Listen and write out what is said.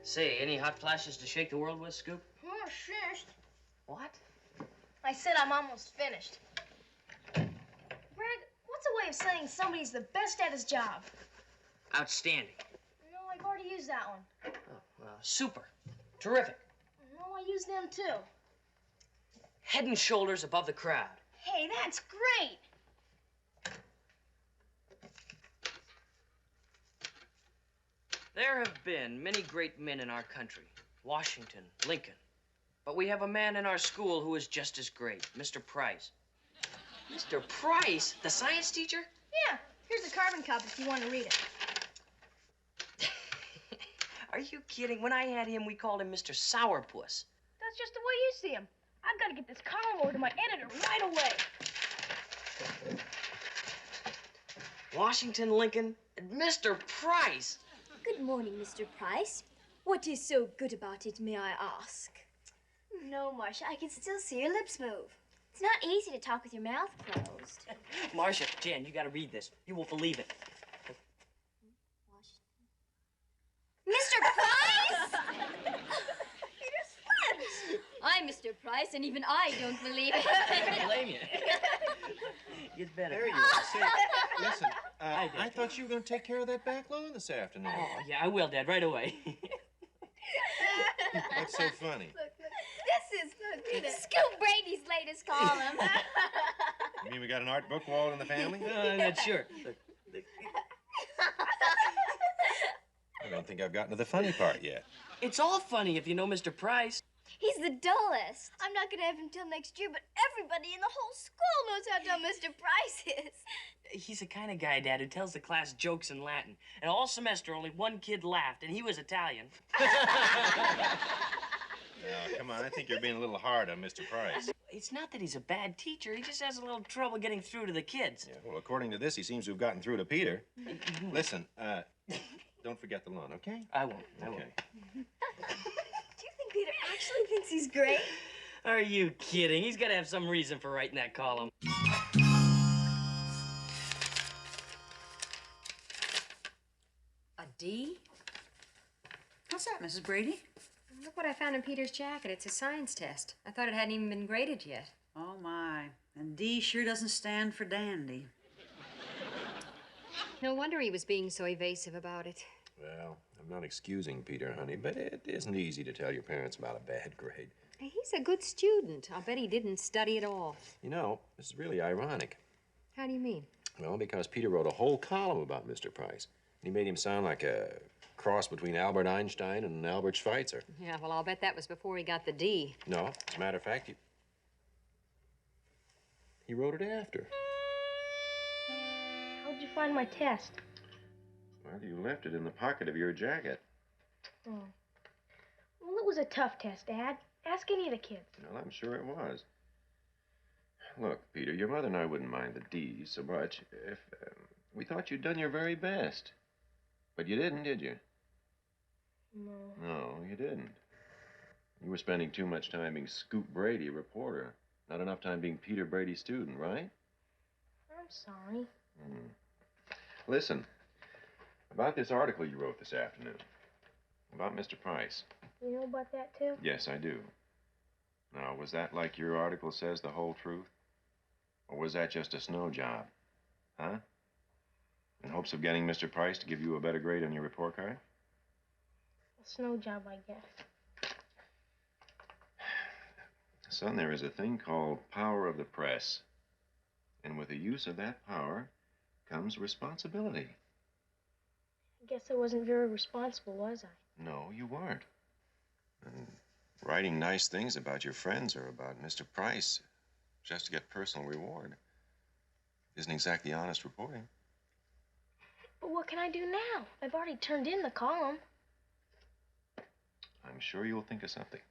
Say, any hot flashes to shake the world with, Scoop? I'm almost finished. What? I said I'm almost finished. Greg, what's a way of saying somebody's the best at his job? Outstanding. No, I've already used that one. Oh, super. Terrific. No, I used them too. Head and shoulders above the crowd. Hey, that's great. There have been many great men in our country. Washington, Lincoln. But we have a man in our school who is just as great, Mr. Price. Mr. Price? The science teacher? Yeah, here's the carbon copy if you want to read it. Are you kidding? When I had him, we called him Mr. Sourpuss. That's just the way you see him. I've got to get this column over to my editor right away. Washington, Lincoln, and Mr. Price. Good morning, Mr. Price. What is so good about it, may I ask? No, Marcia, I can still see your lips move. It's not easy to talk with your mouth closed. Marcia, Jan, you gotta read this. You won't believe it. Mr. Price? Peter slipped. I'm Mr. Price, and even I don't believe it. I don't blame you. Gets better. There you are. Say, listen, I thought you were going to take care of that back lawn this afternoon. Oh, yeah, I will, Dad, right away. What's so funny? Look. This is Scoop Brady's latest column. You mean we got an art book wall in the family? No, I'm not sure. Look. I don't think I've gotten to the funny part yet. It's all funny if you know Mr. Price. He's the dullest. I'm not going to have him till next year, but everybody in the whole school knows how dumb Mr. Price is. He's the kind of guy, Dad, who tells the class jokes in Latin. And all semester, only one kid laughed, and he was Italian. No, come on, I think you're being a little hard on Mr. Price. It's not that he's a bad teacher. He just has a little trouble getting through to the kids. Yeah, well, according to this, he seems to have gotten through to Peter. Listen, don't forget the lawn, okay? I won't. Okay. Do you think Peter actually thinks he's great? Are you kidding? He's got to have some reason for writing that column. A D? What's that, Mrs. Brady? Look what I found in Peter's jacket. It's a science test. I thought it hadn't even been graded yet. Oh, my. And D sure doesn't stand for dandy. No wonder he was being so evasive about it. Well, I'm not excusing Peter, honey, but it isn't easy to tell your parents about a bad grade. Hey, he's a good student. I'll bet he didn't study at all. You know, this is really ironic. How do you mean? Well, because Peter wrote a whole column about Mr. Price. He made him sound like a cross between Albert Einstein and Albert Schweitzer. Yeah, well, I'll bet that was before he got the D. No, as a matter of fact, he wrote it after. How'd you find my test? Well, you left it in the pocket of your jacket. Oh. Well, it was a tough test, Dad. Ask any of the kids. Well, I'm sure it was. Look, Peter, your mother and I wouldn't mind the D so much if we thought you'd done your very best. But you didn't, did you? No. No, you didn't. You were spending too much time being Scoop Brady, reporter. Not enough time being Peter Brady, student, right? I'm sorry. Listen, about this article you wrote this afternoon, about Mr. Price. You know about that, too? Yes, I do. Now, was that like your article says the whole truth? Or was that just a snow job? Huh? In hopes of getting Mr. Price to give you a better grade on your report card? A snow job, I guess. Son, there is a thing called power of the press. And with the use of that power comes responsibility. I guess I wasn't very responsible, was I? No, you weren't. And writing nice things about your friends or about Mr. Price just to get personal reward isn't exactly honest reporting. But what can I do now? I've already turned in the column. I'm sure you'll think of something.